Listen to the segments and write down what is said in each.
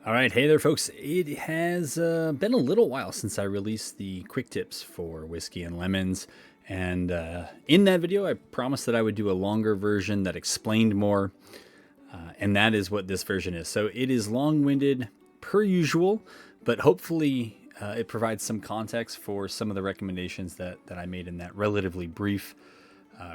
All right, hey there, folks. It has been a little while since I released the quick tips for whiskey and lemons. And in that video, I promised that I would do a longer version that explained more. And that is what this version is. So it is long-winded per usual, but hopefully it provides some context for some of the recommendations that I made in that relatively brief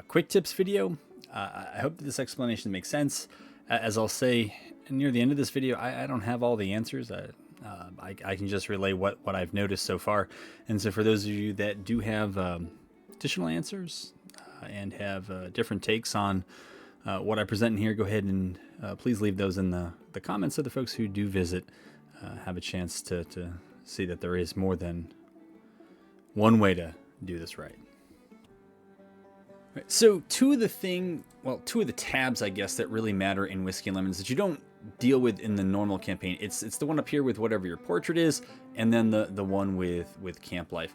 quick tips video. I hope that this explanation makes sense. As I'll say near the end of this video, I don't have all the answers. I can just relay what I've noticed so far. And so for those of you that do have additional answers and have different takes on what I present in here, go ahead and please leave those in the comments so the folks who do visit have a chance to see that there is more than one way to do this right. Right, so two of the tabs, I guess, that really matter in Whiskey and Lemons that you don't deal with in the normal campaign. It's the one up here with whatever your portrait is, and then the one with camp life.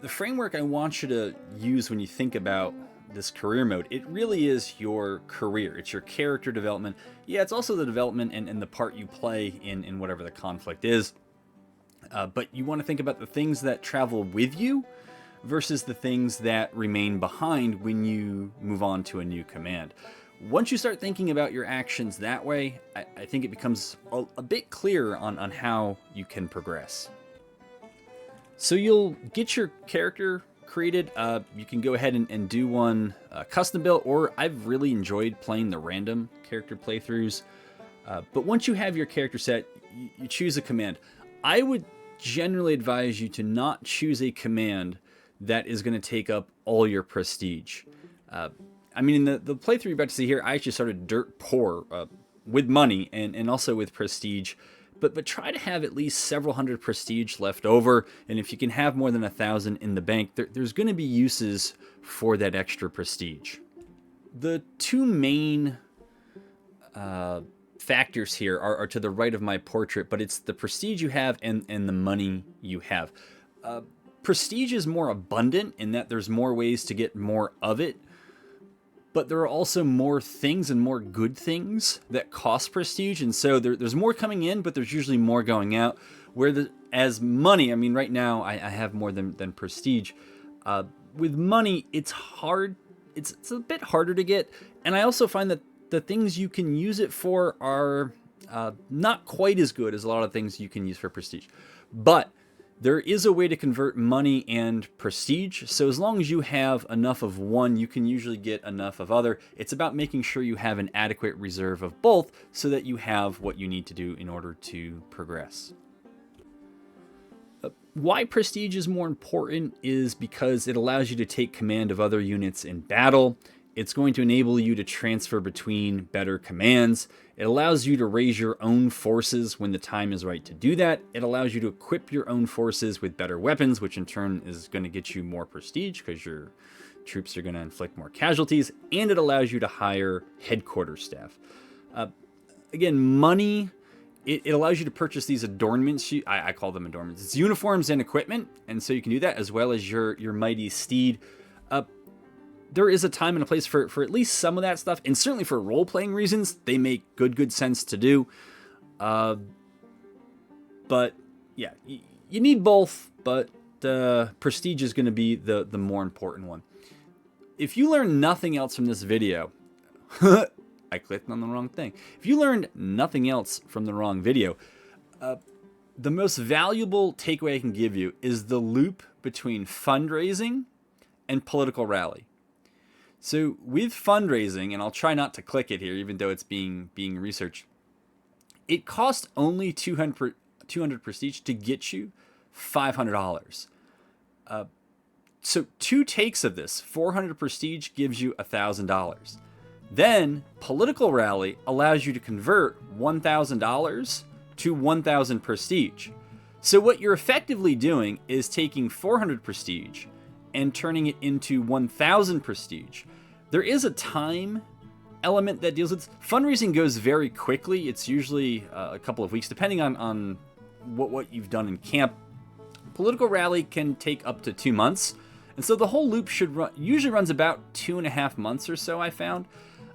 The framework I want you to use when you think about this career mode, it really is your career. It's your character development. Yeah, it's also the development and the part you play in whatever the conflict is. But you want to think about the things that travel with you versus the things that remain behind when you move on to a new command. Once you start thinking about your actions that way, I think it becomes a bit clearer on how you can progress. So you'll get your character created. You can go ahead and do one custom built, or I've really enjoyed playing the random character playthroughs. But once you have your character set, you choose a command. I would generally advise you to not choose a command that is going to take up all your prestige. I mean, in the playthrough you're about to see here, I actually started dirt poor with money and also with prestige. But try to have at least several hundred prestige left over. And if you can have more than 1,000 in the bank, there's going to be uses for that extra prestige. The two main factors here are to the right of my portrait, but it's the prestige you have and the money you have. Prestige is more abundant in that there's more ways to get more of it, but there are also more things and more good things that cost prestige, and so there's more coming in, but there's usually more going out. As money, I mean, right now I have more than prestige. With money, it's hard. It's a bit harder to get, and I also find that the things you can use it for are not quite as good as a lot of things you can use for prestige, but there is a way to convert money and prestige. So as long as you have enough of one, you can usually get enough of other. It's about making sure you have an adequate reserve of both so that you have what you need to do in order to progress. Why prestige is more important is because it allows you to take command of other units in battle. It's going to enable you to transfer between better commands. It allows you to raise your own forces when the time is right to do that. It allows you to equip your own forces with better weapons, which in turn is going to get you more prestige because your troops are going to inflict more casualties. And it allows you to hire headquarters staff. Again, money, it allows you to purchase these adornments. I call them adornments. It's uniforms and equipment. And so you can do that as well as your mighty steed. There is a time and a place for at least some of that stuff, and certainly for role-playing reasons, they make good sense to do. But yeah, you need both, but prestige is going to be the more important one. If you learn nothing else from this video, I clicked on the wrong thing. If you learned nothing else from the wrong video, the most valuable takeaway I can give you is the loop between fundraising and political rally. So with fundraising, and I'll try not to click it here, even though it's being researched, it costs only 200 prestige to get you $500. So 2 takes of this, 400 prestige gives you $1,000. Then political rally allows you to convert $1,000 to 1,000 prestige. So what you're effectively doing is taking 400 prestige and turning it into 1,000 prestige. There is a time element that deals with fundraising. Goes very quickly. It's usually a couple of weeks, depending on what you've done in camp. Political rally can take up to 2 months, and so the whole loop usually runs about 2.5 months or so, I found.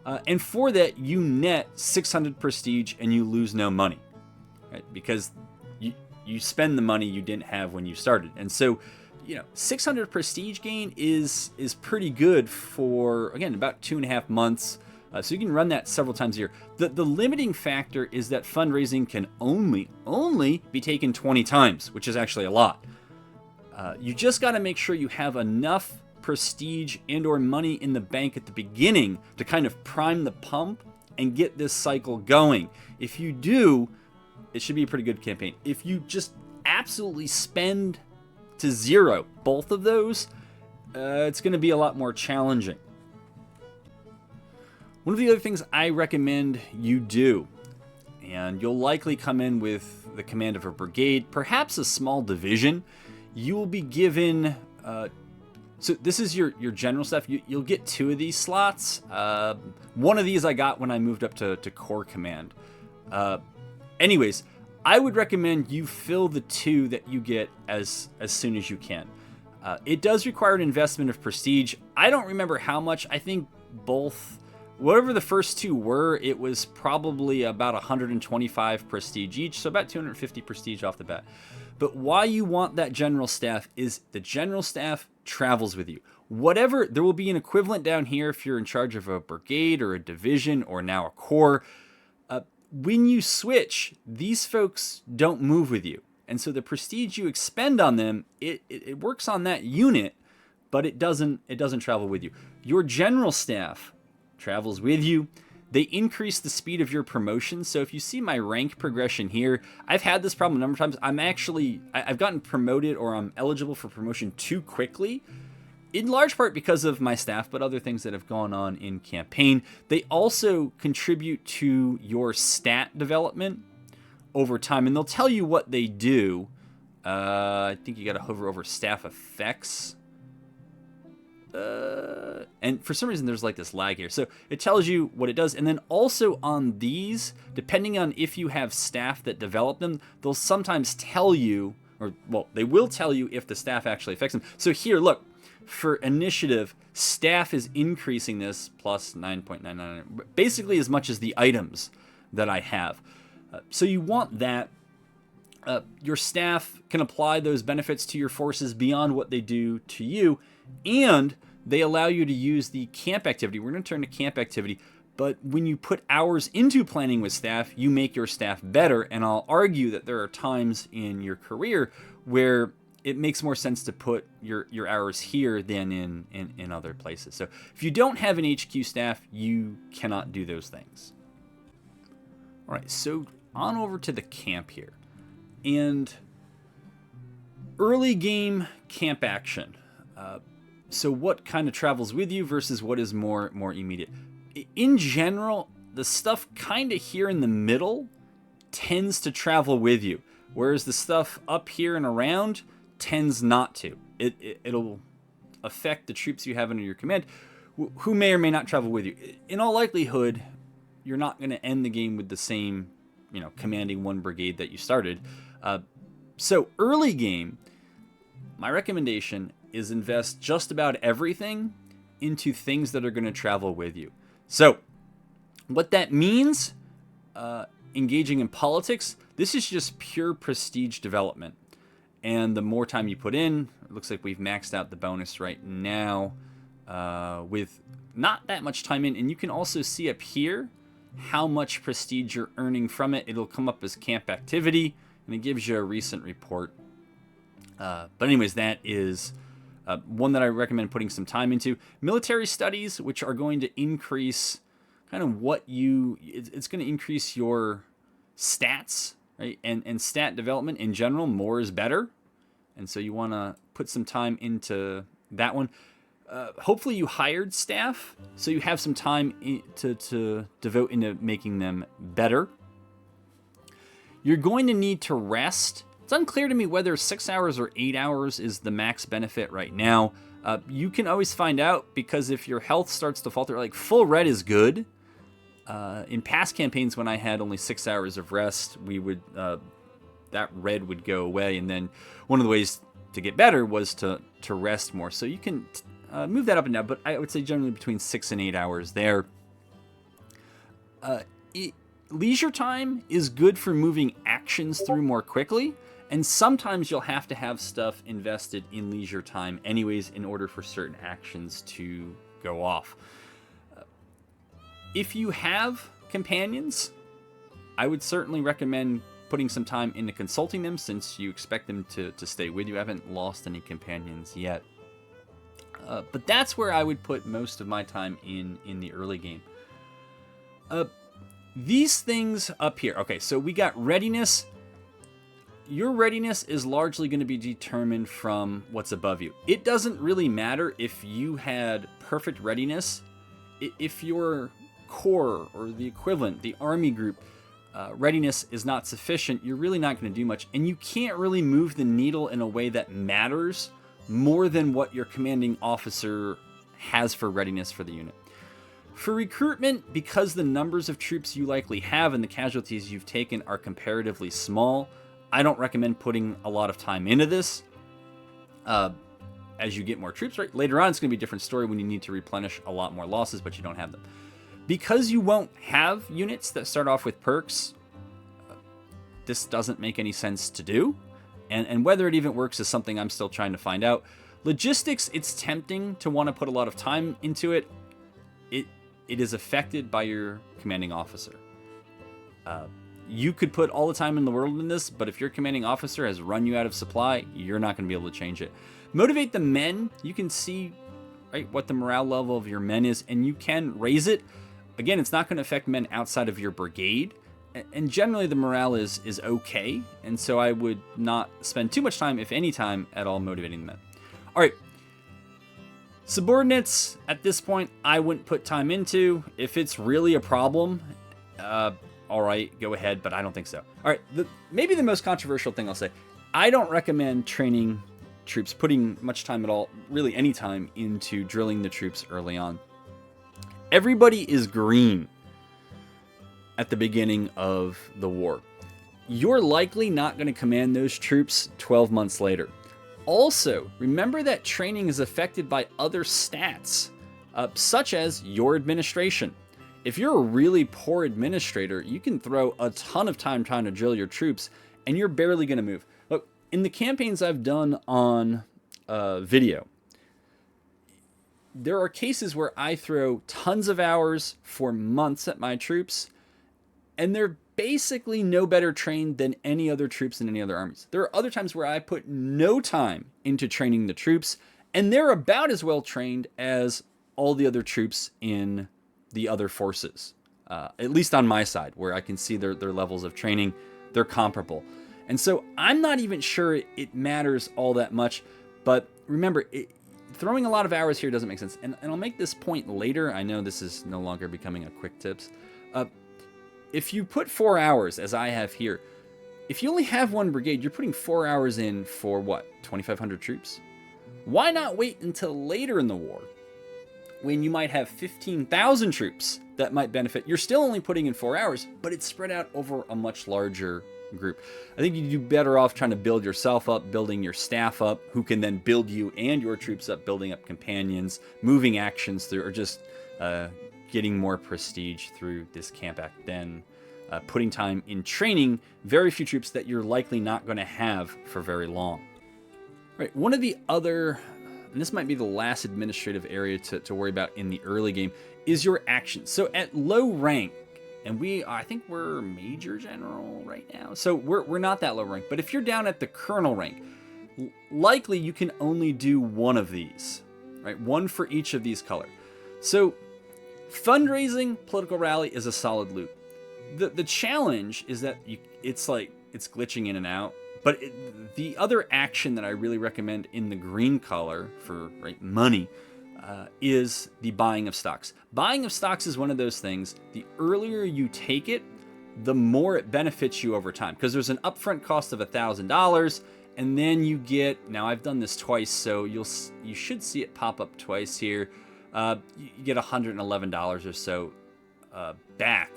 And for that, you net 600 prestige and you lose no money. right? Because you spend the money you didn't have when you started. And so, 600 prestige gain is pretty good for, again, about 2.5 months. So you can run that several times a year. The limiting factor is that fundraising can only be taken 20 times, which is actually a lot. You just got to make sure you have enough prestige and or money in the bank at the beginning to kind of prime the pump and get this cycle going. If you do, it should be a pretty good campaign. If you just absolutely spend to zero both of those, it's going to be a lot more challenging. One of the other things I recommend you do, and you'll likely come in with the command of a brigade, perhaps a small division, you will be given, so this is your general staff. You'll get 2 of these slots. One of these I got when I moved up to Corps Command. Anyways, I would recommend you fill the 2 that you get as soon as you can. It does require an investment of prestige. I don't remember how much. I think both, whatever the first 2 were, it was probably about 125 prestige each, so about 250 prestige off the bat. But why you want that general staff is the general staff travels with you. Whatever, there will be an equivalent down here if you're in charge of a brigade or a division or now a corps. When you switch, these folks don't move with you. And so the prestige you expend on them, it works on that unit, but it doesn't travel with you. Your general staff travels with you. They increase the speed of your promotion. So if you see my rank progression here, I've had this problem a number of times. I've gotten promoted or I'm eligible for promotion too quickly, in large part because of my staff, but other things that have gone on in campaign. They also contribute to your stat development over time, and they'll tell you what they do. I think you got to hover over staff effects. And for some reason there's like this lag here. So it tells you what it does. And then also on these, depending on if you have staff that develop them, they'll sometimes tell you, they will tell you if the staff actually affects them. So here, look, for initiative, staff is increasing this plus 9.99, basically as much as the items that I have. So you want that. Your staff can apply those benefits to your forces beyond what they do to you, and they allow you to use the camp activity. We're going to turn to camp activity, but when you put hours into planning with staff, you make your staff better, and I'll argue that there are times in your career where it makes more sense to put your hours here than in other places. So if you don't have an HQ staff, you cannot do those things. All right, so on over to the camp here. And early game camp action. So what kind of travels with you versus what is more immediate? In general, the stuff kind of here in the middle tends to travel with you, whereas the stuff up here and around tends not to. It'll affect the troops you have under your command, who may or may not travel with you. In all likelihood, you're not going to end the game with the same, commanding one brigade that you started. So early game, my recommendation is invest just about everything into things that are going to travel with you. So what that means, engaging in politics, this is just pure prestige development. And the more time you put in, it looks like we've maxed out the bonus right now with not that much time in. And you can also see up here how much prestige you're earning from it. It'll come up as camp activity, and it gives you a recent report. But anyways, that is one that I recommend putting some time into. Military studies, which are going to increase kind of it's going to increase your stats, right? And stat development in general. More is better. And so you want to put some time into that one. Hopefully you hired staff, so you have some time to devote into making them better. You're going to need to rest. It's unclear to me whether 6 hours or 8 hours is the max benefit right now. You can always find out, because if your health starts to falter, like full red is good. In past campaigns when I had only 6 hours of rest, that red would go away, and then one of the ways to get better was to rest more. So you can move that up and down, but I would say generally between 6 and 8 hours there. leisure time is good for moving actions through more quickly, and sometimes you'll have to have stuff invested in leisure time anyways in order for certain actions to go off. If you have companions, I would certainly recommend putting some time into consulting them, since you expect them to stay with you. I haven't lost any companions yet. But that's where I would put most of my time in the early game. These things up here. Okay, so we got readiness. Your readiness is largely going to be determined from what's above you. It doesn't really matter if you had perfect readiness. If your corps or the equivalent, the army group, readiness is not sufficient, you're really not going to do much. And you can't really move the needle in a way that matters more than what your commanding officer has for readiness for the unit. For recruitment, because the numbers of troops you likely have and the casualties you've taken are comparatively small, I don't recommend putting a lot of time into this. As you get more troops, right? Later on, it's going to be a different story when you need to replenish a lot more losses, but you don't have them. Because you won't have units that start off with perks, this doesn't make any sense to do. And whether it even works is something I'm still trying to find out. Logistics, it's tempting to want to put a lot of time into it. It is affected by your commanding officer. You could put all the time in the world in this, but if your commanding officer has run you out of supply, you're not going to be able to change it. Motivate the men. You can see, right, what the morale level of your men is, and you can raise it. Again, it's not going to affect men outside of your brigade, and generally the morale is okay, and so I would not spend too much time, if any time at all, motivating the men. All right. Subordinates, at this point, I wouldn't put time into. If it's really a problem, all right, go ahead, but I don't think so. All right, maybe the most controversial thing I'll say, I don't recommend training troops, putting much time at all, really any time, into drilling the troops early on. Everybody is green at the beginning of the war. You're likely not going to command those troops 12 months later. Also, remember that training is affected by other stats, such as your administration. If you're a really poor administrator, you can throw a ton of time trying to drill your troops, and you're barely going to move. Look, in the campaigns I've done on video, there are cases where I throw tons of hours for months at my troops, and they're basically no better trained than any other troops in any other armies. There are other times where I put no time into training the troops, and they're about as well trained as all the other troops in the other forces. At least on my side, where I can see their levels of training, they're comparable. And so I'm not even sure it matters all that much, but remember, throwing a lot of hours here doesn't make sense. And I'll make this point later. I know this is no longer becoming a quick tips. If you put 4 hours, as I have here, if you only have one brigade, you're putting 4 hours in for what, 2,500 troops? Why not wait until later in the war, when you might have 15,000 troops that might benefit? You're still only putting in 4 hours, but it's spread out over a much larger group. I think you'd do better off trying to build yourself up, building your staff up, who can then build you and your troops up, building up companions, moving actions through, or just getting more prestige through this camp act, than putting time in training very few troops that you're likely not going to have for very long. Right, one of the other, and this might be the last administrative area to worry about in the early game, is your actions. So at low rank, and I think we're Major General right now, so we're not that low rank, but if you're down at the Colonel rank, likely you can only do one of these, right? One for each of these color. So fundraising, political rally is a solid loot. The challenge is that it's glitching in and out. But the other action that I really recommend in the green color for money is the buying of stocks. Buying of stocks is one of those things. The earlier you take it, the more it benefits you over time, because there's an upfront cost of $1,000, and then you get, now I've done this twice, so you should see it pop up twice here. You get $111 or so back.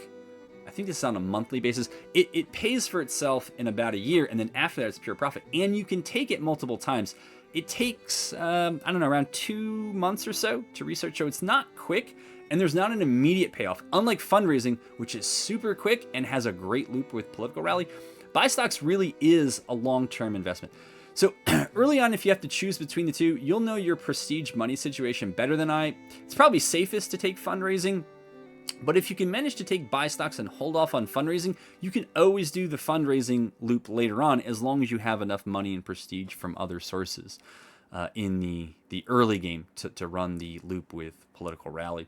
I think this is on a monthly basis. It pays for itself in about a year, and then after that it's pure profit. And you can take it multiple times. It takes, I don't know, around 2 months or so to research, so it's not quick. and there's not an immediate payoff. Unlike fundraising, which is super quick and has a great loop with political rally, buy stocks really is a long-term investment. So early on, if you have to choose between the two, you'll know your prestige money situation better than I. It's probably safest to take fundraising, but if you can manage to take buy stocks and hold off on fundraising, you can always do the fundraising loop later on, as long as you have enough money and prestige from other sources in the early game to run the loop with political rally.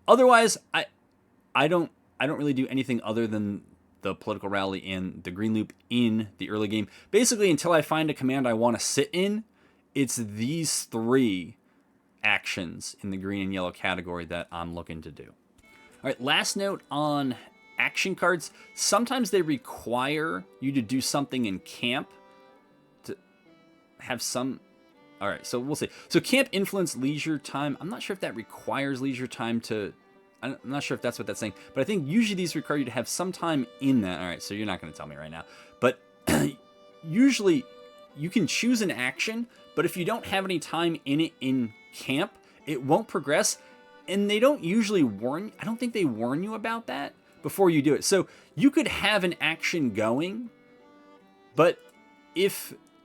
Otherwise, I don't really do anything other than the political rally and the green loop in the early game. Basically, until I find a command I want to sit in, it's these 3 actions in the green and yellow category that I'm looking to do. All right, last note on action cards. Sometimes they require you to do something in camp to have some... All right, so we'll see. So camp influence leisure time. I'm not sure if that requires leisure time to... I'm not sure if that's what that's saying, but I think usually these require you to have some time in that. All right, so you're not going to tell me right now. But usually you can choose an action, but if you don't have any time in it in camp, it won't progress. And they don't usually warn... I don't think they warn you about that before you do it. So you could have an action going, but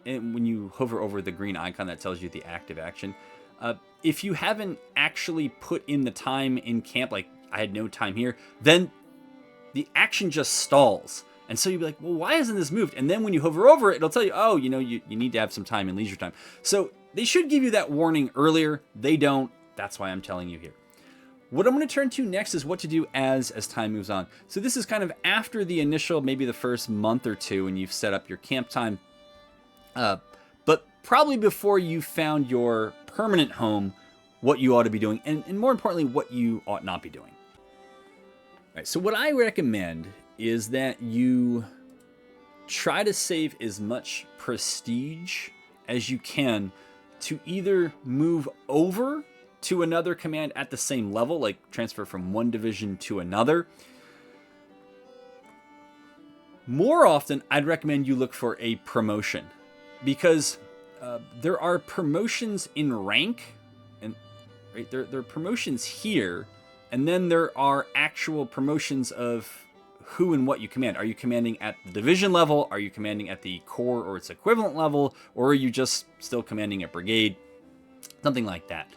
and when you hover over the green icon that tells you the active action, if you haven't actually put in the time in camp, like I had no time here, then the action just stalls. And so you'd be like, well, why hasn't this moved? And then when you hover over it, it'll tell you, oh, you need to have some time in leisure time. So they should give you that warning earlier. They don't. That's why I'm telling you here. What I'm going to turn to next is what to do as time moves on. So this is kind of after the initial, maybe the first month or two, and you've set up your camp time. But probably before you found your permanent home, what you ought to be doing, and more importantly, what you ought not be doing. All right, so what I recommend is that you try to save as much prestige as you can to either move over to another command at the same level, like transfer from one division to another. More often, I'd recommend you look for a promotion, because there are promotions in rank, and right there are promotions here, and then there are actual promotions of who and what you command. Are you commanding at the division level? Are you commanding at the corps or its equivalent level? Or are you just still commanding at brigade? Something like that.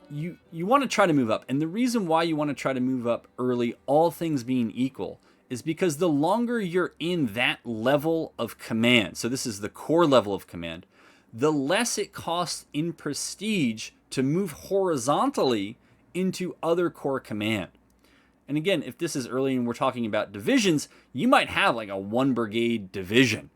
You want to try to move up. And the reason why you want to try to move up early, all things being equal, is because the longer you're in that level of command, so this is the core level of command, the less it costs in prestige to move horizontally into other core command. And again, if this is early and we're talking about divisions, you might have like a 1 brigade division.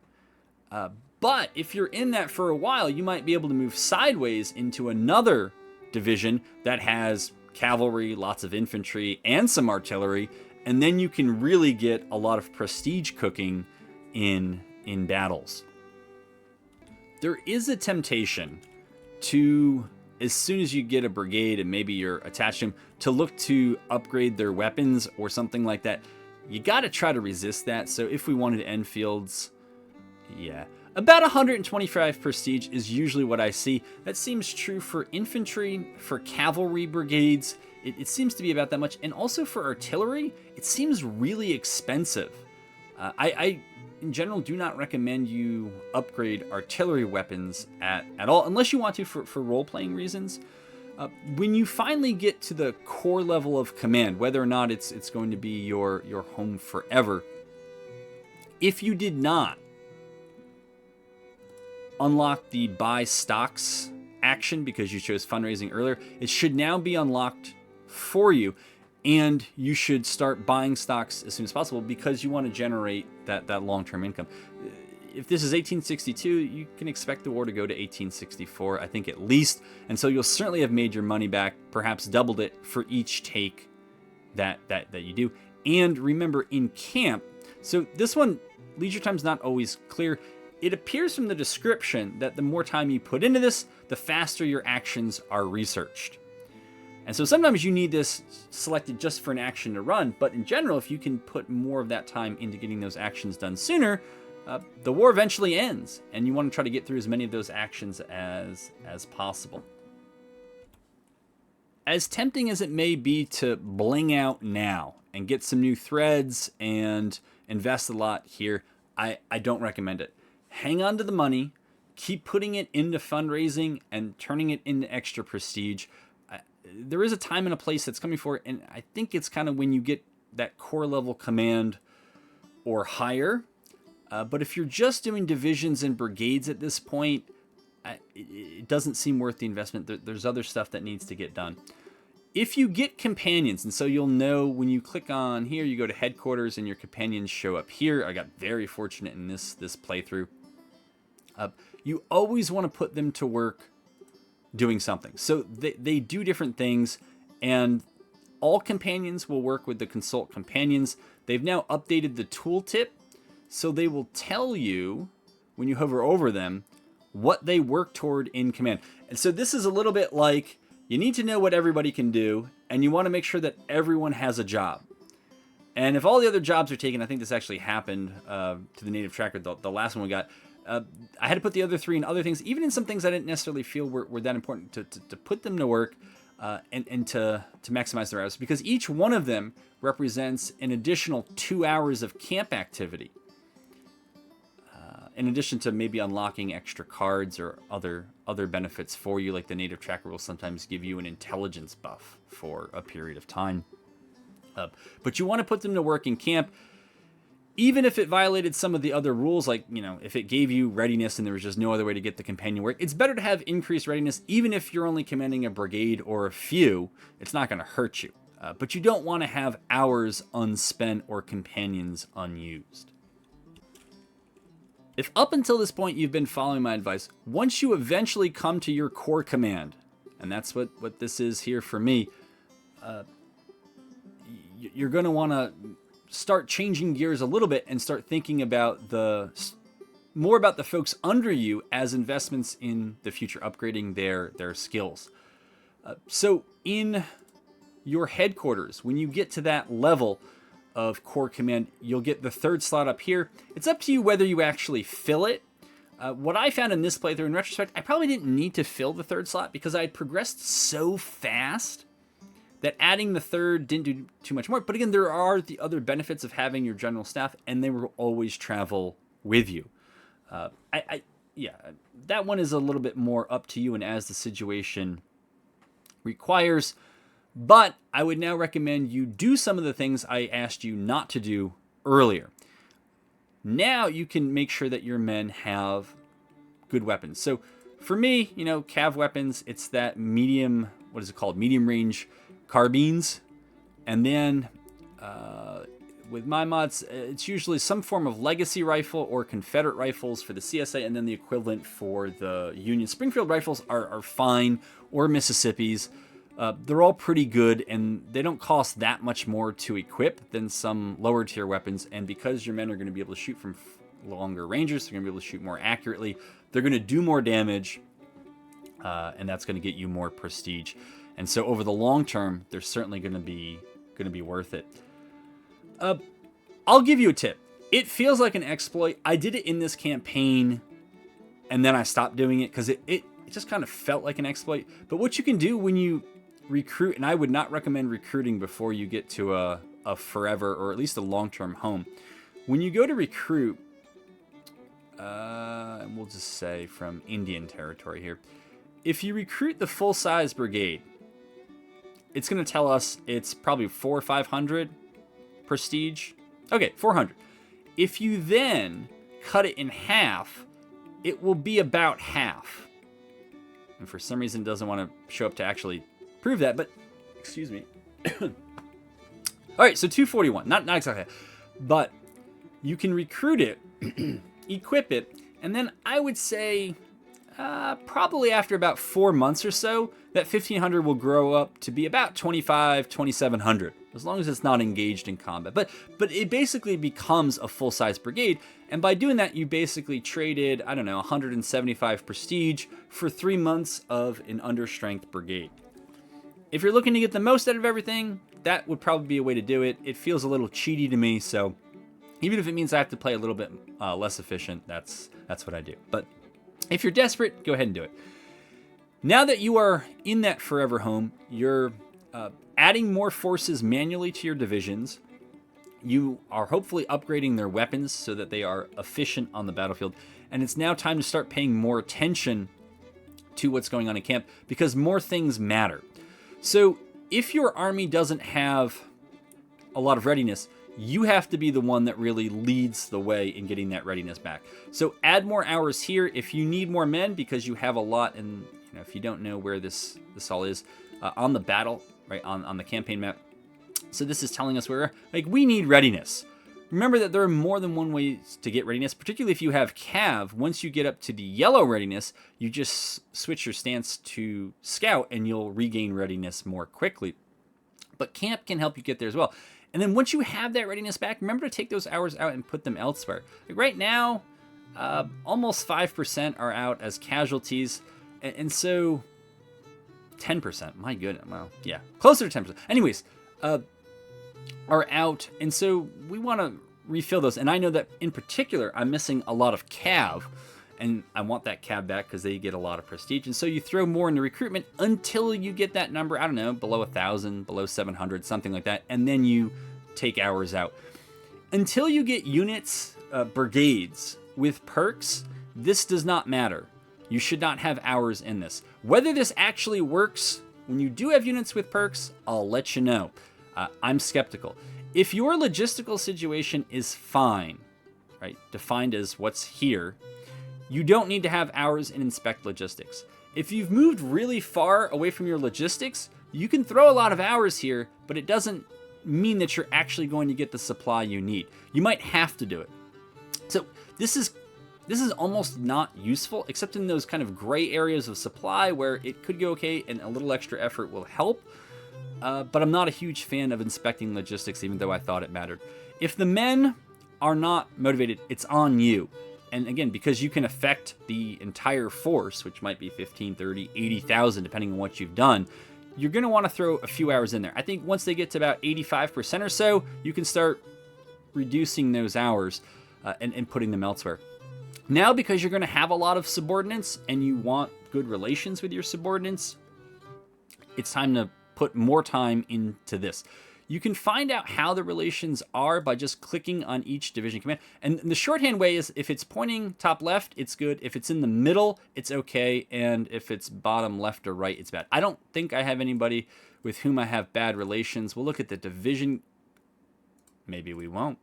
But if you're in that for a while, you might be able to move sideways into another division that has cavalry, lots of infantry, and some artillery, and then you can really get a lot of prestige cooking in battles. There is a temptation to, as soon as you get a brigade and maybe you're attached to them, to look to upgrade their weapons or something like that. You got to try to resist that. So if we wanted to end fields, yeah, about 125 prestige is usually what I see. That seems true for infantry, for cavalry brigades. It seems to be about that much. And also for artillery, it seems really expensive. I in general, do not recommend you upgrade artillery weapons at all, unless you want to for role-playing reasons. When you finally get to the core level of command, whether or not it's going to be your home forever, if you did not unlock the buy stocks action because you chose fundraising earlier, it should now be unlocked for you. And you should start buying stocks as soon as possible because you want to generate that long-term income. If this is 1862, you can expect the war to go to 1864, I think at least. And so you'll certainly have made your money back, perhaps doubled it for each take that you do. And remember, in camp, so this one, leisure time's not always clear. It appears from the description that the more time you put into this, the faster your actions are researched. And so sometimes you need this selected just for an action to run, but in general, if you can put more of that time into getting those actions done sooner, the war eventually ends, and you want to try to get through as many of those actions as possible. as tempting as it may be to bling out now and get some new threads and invest a lot here, I don't recommend it. Hang on to the money, keep putting it into fundraising and turning it into extra prestige. There is a time and a place that's coming for it, and I think it's kind of when you get that core level command or higher. But if you're just doing divisions and brigades at this point, it doesn't seem worth the investment. There's other stuff that needs to get done. If you get companions, and so you'll know when you click on here, you go to headquarters and your companions show up here. I got very fortunate in this playthrough. You always want to put them to work doing something. So they do different things, and all companions will work with the consult companions. They've now updated the tooltip, so they will tell you when you hover over them what they work toward in command. And so this is a little bit like you need to know what everybody can do, and you want to make sure that everyone has a job. And if all the other jobs are taken, I think this actually happened to the native tracker, the last one we got. I had to put the other 3 in other things, even in some things I didn't necessarily feel were that important, to put them to work and to maximize their hours, because each one of them represents an additional 2 hours of camp activity. In addition to maybe unlocking extra cards or other benefits for you, like the native tracker will sometimes give you an intelligence buff for a period of time. But you want to put them to work in camp, even if it violated some of the other rules, like, if it gave you readiness and there was just no other way to get the companion work. It's better to have increased readiness, even if you're only commanding a brigade or a few. It's not going to hurt you. But you don't want to have hours unspent or companions unused. If up until this point you've been following my advice, once you eventually come to your core command, and that's what this is here for me, you're going to want to start changing gears a little bit and start thinking about more about the folks under you as investments in the future, upgrading their skills. So in your headquarters, when you get to that level of core command, you'll get the 3rd slot up here. It's up to you whether you actually fill it. What I found in this playthrough, in retrospect, I probably didn't need to fill the 3rd slot because I had progressed so fast that adding the 3rd didn't do too much more. But again, there are the other benefits of having your general staff, and they will always travel with you. Yeah, that one is a little bit more up to you and as the situation requires. But I would now recommend you do some of the things I asked you not to do earlier. Now you can make sure that your men have good weapons. So for me, cav weapons, it's that medium, what is it called? Medium range carbines. And then with my mods, it's usually some form of legacy rifle or Confederate rifles for the CSA, and then the equivalent for the Union. Springfield rifles are fine, or Mississippi's. They're all pretty good, and they don't cost that much more to equip than some lower tier weapons. And because your men are going to be able to shoot from longer ranges, they're going to be able to shoot more accurately. They're going to do more damage, and that's going to get you more prestige. And so over the long term, they're certainly going to be worth it. I'll give you a tip. It feels like an exploit. I did it in this campaign, and then I stopped doing it because it just kind of felt like an exploit. But what you can do when you recruit, and I would not recommend recruiting before you get to a forever or at least a long-term home. When you go to recruit, and we'll just say from Indian territory here, if you recruit the full-size brigade, it's going to tell us it's probably 400 or 500 prestige. Okay, 400. If you then cut it in half, it will be about half. And for some reason, it doesn't want to show up to actually prove that, but excuse me. All right, so 241, not exactly, but you can recruit it, equip it, and then I would say probably after about 4 months or so, that 1500 will grow up to be about 2700, as long as it's not engaged in combat. But it basically becomes a full-size brigade, and by doing that, you basically traded, 175 prestige for 3 months of an understrength brigade. If you're looking to get the most out of everything, that would probably be a way to do it. It feels a little cheaty to me, so even if it means I have to play a little bit less efficient, that's what I do. But if you're desperate, go ahead and do it. Now that you are in that forever home, you're adding more forces manually to your divisions. You are hopefully upgrading their weapons so that they are efficient on the battlefield. And it's now time to start paying more attention to what's going on in camp because more things matter. So if your army doesn't have a lot of readiness, you have to be the one that really leads the way in getting that readiness back. So add more hours here if you need more men because you have a lot. And if you don't know where this all is, on the battle, right, on the campaign map. So this is telling us where, we need readiness. Remember that there are more than one way to get readiness, particularly if you have Cav. Once you get up to the yellow readiness, you just switch your stance to Scout and you'll regain readiness more quickly. But Camp can help you get there as well. And then once you have that readiness back, remember to take those hours out and put them elsewhere. Right now, almost 5% are out as casualties. And so 10%, my goodness, well, yeah, closer to 10%. Anyways, are out, and so we want to refill those. And I know that in particular, I'm missing a lot of Cav, and I want that Cav back because they get a lot of prestige. And so you throw more into recruitment until you get that number, I don't know, below 1,000, below 700, something like that, and then you take hours out. Until you get units, brigades with perks, this does not matter. You should not have hours in this. Whether this actually works when you do have units with perks, I'll let you know. I'm skeptical. If your logistical situation is fine, right, defined as what's here, you don't need to have hours in inspect logistics. If you've moved really far away from your logistics, you can throw a lot of hours here, but it doesn't mean that you're actually going to get the supply you need. You might have to do it. So this is almost not useful, except in those kind of gray areas of supply where it could go okay and a little extra effort will help. But I'm not a huge fan of inspecting logistics, even though I thought it mattered. If the men are not motivated, it's on you. And again, because you can affect the entire force, which might be 15, 30, 80,000, depending on what you've done, you're going to want to throw a few hours in there. I think once they get to about 85% or so, you can start reducing those hours and putting them elsewhere. Now, because you're going to have a lot of subordinates and you want good relations with your subordinates, it's time to put more time into this. You can find out how the relations are by just clicking on each division command. And the shorthand way is if it's pointing top left, it's good. If it's in the middle, it's okay. And if it's bottom left or right, it's bad. I don't think I have anybody with whom I have bad relations. We'll look at the division. Maybe we won't.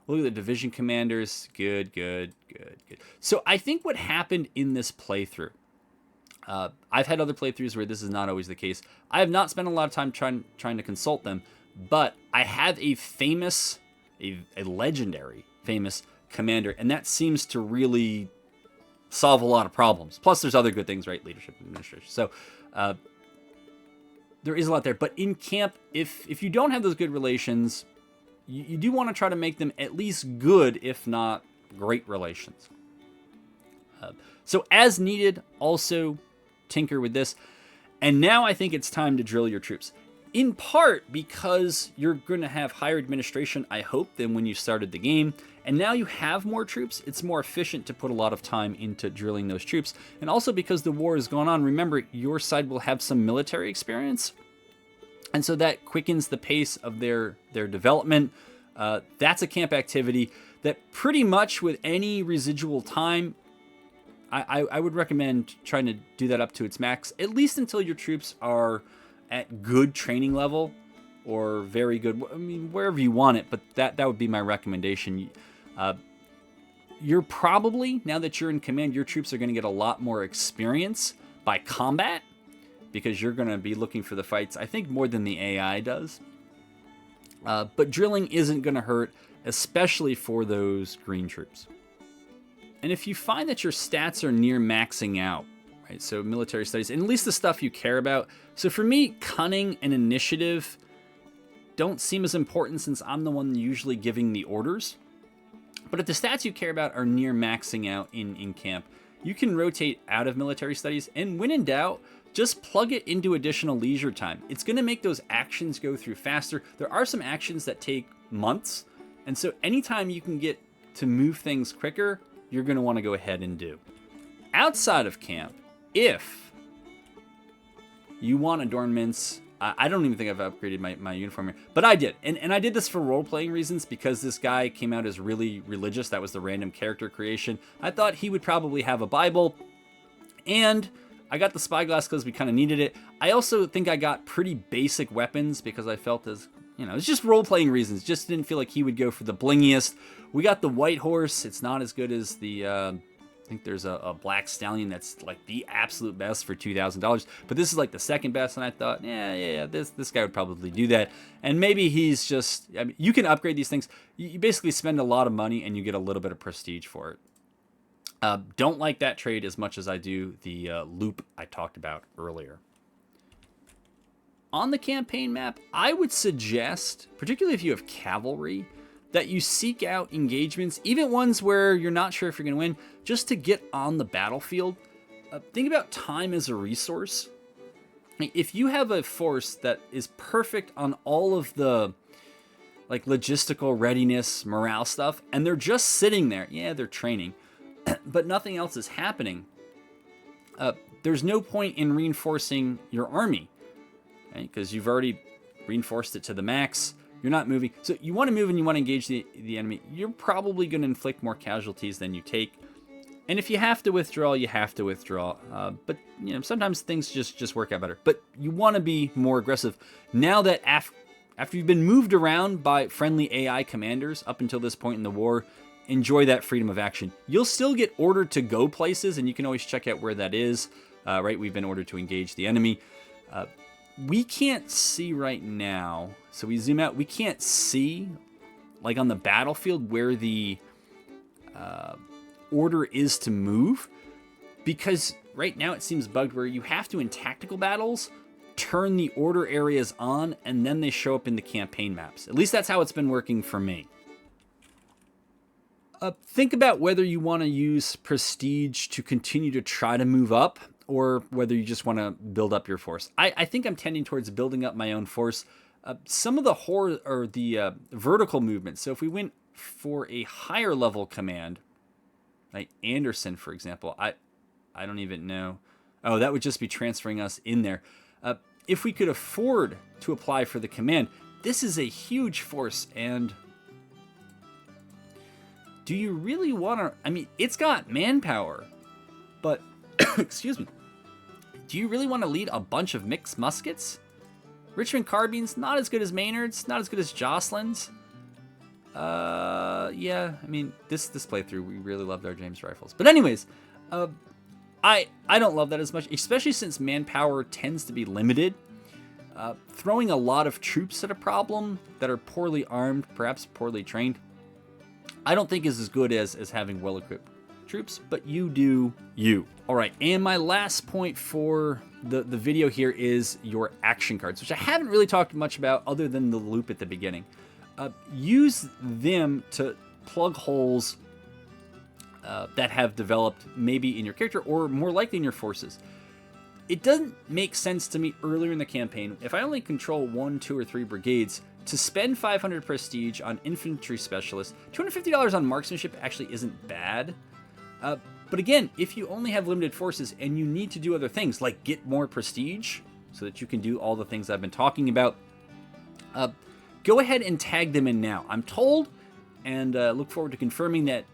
We'll look at the division commanders. Good. So I think what happened in this playthrough, I've had other playthroughs where this is not always the case. I have not spent a lot of time trying to consult them, but I have a legendary famous commander, and that seems to really solve a lot of problems. Plus, there's other good things, right? Leadership and administration. So there is a lot there. But in camp, if you don't have those good relations, you do want to try to make them at least good, if not great relations. So as needed, also tinker with this. And now I think it's time to drill your troops. In part because you're going to have higher administration, I hope, than when you started the game. And now you have more troops, it's more efficient to put a lot of time into drilling those troops. And also because the war is going on, remember, your side will have some military experience. And so that quickens the pace of their development. That's a camp activity that pretty much with any residual time, I would recommend trying to do that up to its max, at least until your troops are at good training level or very good. I mean, wherever you want it, but that would be my recommendation. You're probably, now that you're in command, your troops are going to get a lot more experience by combat because you're going to be looking for the fights, I think, more than the AI does. But drilling isn't going to hurt, especially for those green troops. And if you find that your stats are near maxing out, right, so military studies, and at least the stuff you care about. So for me, cunning and initiative don't seem as important since I'm the one usually giving the orders. But if the stats you care about are near maxing out in camp, you can rotate out of military studies, and when in doubt, just plug it into additional leisure time. It's going to make those actions go through faster. There are some actions that take months, and so anytime you can get to move things quicker, you're going to want to go ahead and do. Outside of camp, if you want adornments. I don't even think I've upgraded my uniform here, but I did. And I did this for role-playing reasons because this guy came out as really religious. That was the random character creation. I thought he would probably have a Bible, and I got the spyglass because we kind of needed it. I also think I got pretty basic weapons because I felt as, it's just role-playing reasons. Just didn't feel like he would go for the blingiest. We got the white horse. It's not as good as the... I think there's a black stallion that's like the absolute best for $2,000, but this is like the second best, and I thought, yeah, this guy would probably do that. And maybe he's just, you can upgrade these things. You basically spend a lot of money and you get a little bit of prestige for it. Don't like that trade as much as I do the loop I talked about earlier. On the campaign map, I would suggest, particularly if you have cavalry, that you seek out engagements, even ones where you're not sure if you're going to win, just to get on the battlefield. Think about time as a resource. If you have a force that is perfect on all of the logistical readiness, morale stuff, and they're just sitting there, yeah, they're training, but nothing else is happening, there's no point in reinforcing your army, right? Because you've already reinforced it to the max. You're not moving. So you want to move and you want to engage the enemy. You're probably going to inflict more casualties than you take. And if you have to withdraw, you have to withdraw. But sometimes things just work out better. But you want to be more aggressive. Now that after you've been moved around by friendly AI commanders up until this point in the war, enjoy that freedom of action. You'll still get ordered to go places, and you can always check out where that is. Right, we've been ordered to engage the enemy. We can't see right now, so we zoom out, we can't see, on the battlefield, where the order is to move, because right now it seems bugged where you have to, in tactical battles, turn the order areas on, and then they show up in the campaign maps. At least that's how it's been working for me. Think about whether you want to use prestige to continue to try to move up, or whether you just want to build up your force. I think I'm tending towards building up my own force. Some of the vertical movements. So if we went for a higher level command, like Anderson, for example, I don't even know. Oh, that would just be transferring us in there. If we could afford to apply for the command, this is a huge force. And do you really want to? I mean, it's got manpower, but excuse me. Do you really want to lead a bunch of mixed muskets? Richmond carbines, not as good as Maynard's, not as good as Jocelyn's. Yeah, I mean, this playthrough, we really loved our James rifles. But anyways, I don't love that as much, especially since manpower tends to be limited. Throwing a lot of troops at a problem that are poorly armed, perhaps poorly trained, I don't think is as good as having well-equipped troops, but you do you. All right, and my last point for the video here is your action cards, which I haven't really talked much about other than the loop at the beginning. Use them to plug holes that have developed maybe in your character or more likely in your forces. It doesn't make sense to me earlier in the campaign, if I only control 1, 2, or 3 brigades, to spend 500 prestige on infantry specialists. $250 on marksmanship actually isn't bad. But again, if you only have limited forces and you need to do other things, like get more prestige so that you can do all the things I've been talking about, go ahead and tag them in now. I'm told, and look forward to confirming, that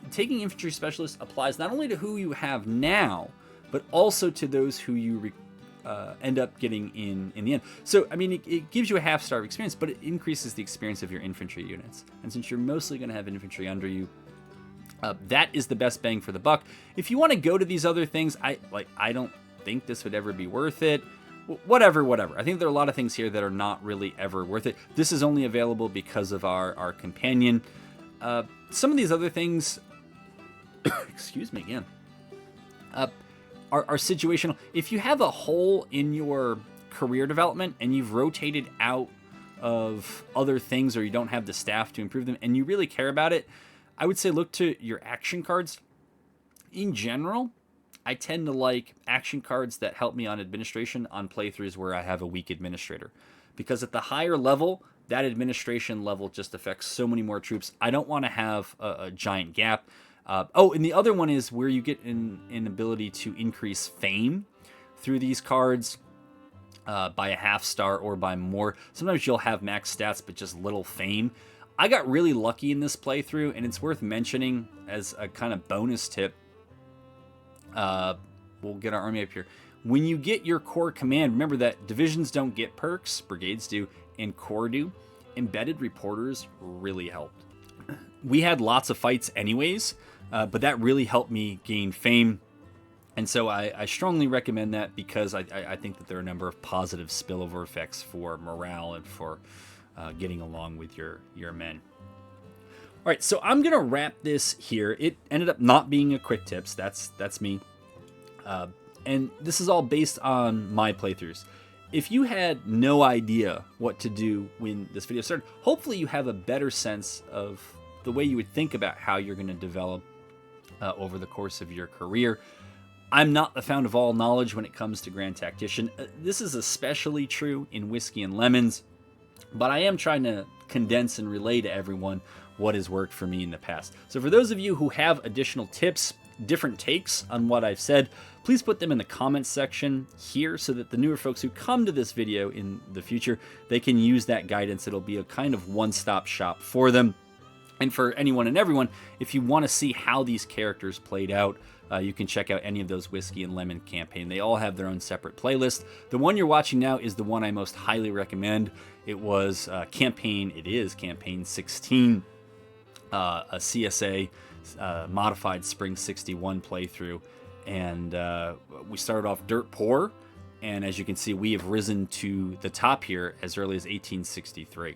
taking infantry specialists applies not only to who you have now, but also to those who you end up getting in the end. So, I mean, it gives you a half-star of experience, but it increases the experience of your infantry units. And since you're mostly going to have infantry under you, that is the best bang for the buck. If you want to go to these other things, I don't think this would ever be worth it. Whatever. I think there are a lot of things here that are not really ever worth it. This is only available because of our companion. Some of these other things, excuse me again, are situational. If you have a hole in your career development and you've rotated out of other things, or you don't have the staff to improve them and you really care about it, I would say look to your action cards. In general, I tend to like action cards that help me on administration on playthroughs where I have a weak administrator. Because at the higher level, that administration level just affects so many more troops. I don't want to have a giant gap. And the other one is where you get an ability to increase fame through these cards. by a half star or by more. Sometimes you'll have max stats, but just little fame. I got really lucky in this playthrough, and it's worth mentioning as a kind of bonus tip. We'll get our army up here. When you get your core command, remember that divisions don't get perks, brigades do, and corps do. Embedded reporters really helped. We had lots of fights anyways, but that really helped me gain fame. And so I strongly recommend that, because I think that there are a number of positive spillover effects for morale and for getting along with your men. All right, so I'm going to wrap this here. It ended up not being a quick tips. That's me. And this is all based on my playthroughs. If you had no idea what to do when this video started, hopefully you have a better sense of the way you would think about how you're going to develop over the course of your career. I'm not the fount of all knowledge when it comes to Grand Tactician. This is especially true in Whiskey and Lemons, but I am trying to condense and relay to everyone what has worked for me in the past. So for those of you who have additional tips, different takes on what I've said, please put them in the comments section here so that the newer folks who come to this video in the future, they can use that guidance. It'll be a kind of one-stop shop for them. And for anyone and everyone, if you want to see how these characters played out, you can check out any of those Whiskey and Lemon campaign. They all have their own separate playlist. The one you're watching now is the one I most highly recommend. It was campaign 16, a CSA modified Spring 61 playthrough. And we started off dirt poor, and as you can see, we have risen to the top here as early as 1863.